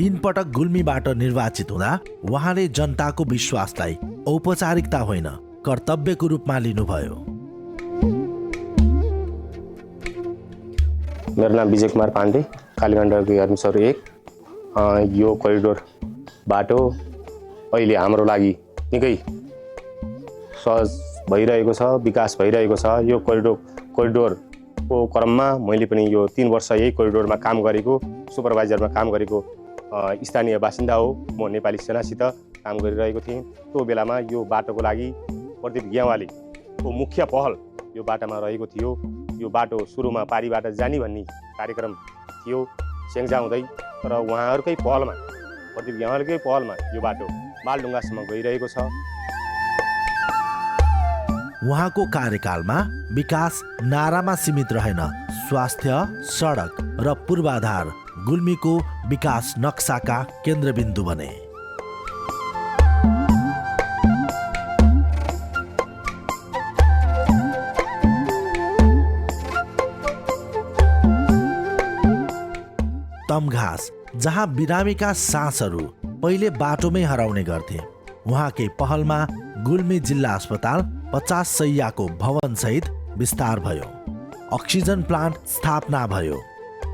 तीन पटक गुल्मीबाट निर्वाचित हुँदा उहाँले जनताको विश्वासलाई औपचारिकता होइन कर्तव्यको रूपमा लिनुभयो। मेरो नाम विजय कुमार पाण्डे, कालीगण्डकी हेर्मिसर 1। यो करिडोर बाटो अहिले हाम्रो लागि निकै सहज भइरहेको छ, विकास भइरहेको छ। यो करिडोरको क्रममा मैले पनि यो 3 वर्ष यही करिडोरमा काम गरेको, सुपरभाइजरमा काम गरेको स्थानीय बासिन्दा हो। म नेपाली सेनासित काम गरिरहेको थिएँ। त्यो बेलामा यो बाटोको लागि प्रदीप ग्यावालीको मुख्य पहल यो बाटोमा रहेको थियो। यो बाटो सुरुमा पारीबाट जाने भन्ने कार्यक्रम थियो स्याङ्जा हुँदै, तर उहाँहरूकै पहलमा, प्रदीप ग्यावालीकै पहलमा यो बाटो बालढुङ्गासम्म गइरहेको छ। उहाँको कार्यकालमा विकास नारामा सीमित रहेन, स्वास्थ्य, सडक र पूर्वाधार गुल्मीको विकास नक्साका केन्द्रबिन्दु बने। तमघास, जहाँ बिरामीका सासहरू पहिले बाटोमै हराउने गर्थे, उहाँकै पहलमा गुल्मी जिल्ला अस्पताल 50 शैय्याको भवनसहित विस्तार भयो। अक्सिजन प्लान्ट स्थापना भयो,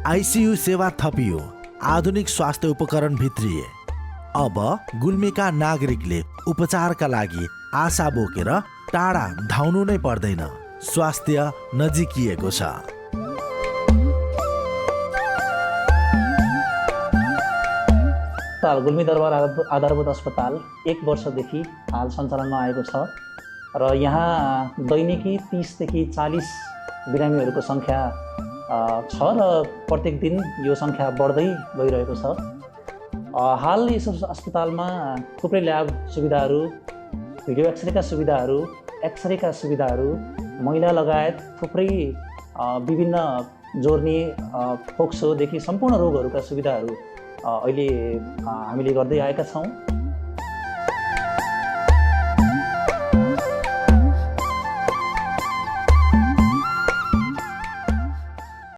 आइसियु सेवा थपियो, आधुनिक स्वास्थ्य उपकरण भित्रिए। अब गुल्मीका नागरिकले उपचारका लागि आशा बोकेर टाढा धाउनु नै पर्दैन, स्वास्थ्य नजिकिएको छ। गुल्मी दरबार आधारभूत अस्पताल 1 वर्षदेखि हाल सञ्चालनमा आएको छ र यहाँ दैनिकी 30 देखि 40 बिरामीहरूको सङ्ख्या छ र प्रत्येक दिन यो सङ्ख्या बढ्दै गइरहेको छ। हाल यस अस्पतालमा थुप्रै ल्याब सुविधाहरू, भिडियो एक्सरेका सुविधाहरू, एक्सरेका सुविधाहरू, महिला लगायत थुप्रै विभिन्न जोर्नी, फोक्सोदेखि सम्पूर्ण रोगहरूका सुविधाहरू अहिले हामीले गर्दै आएका छौँ।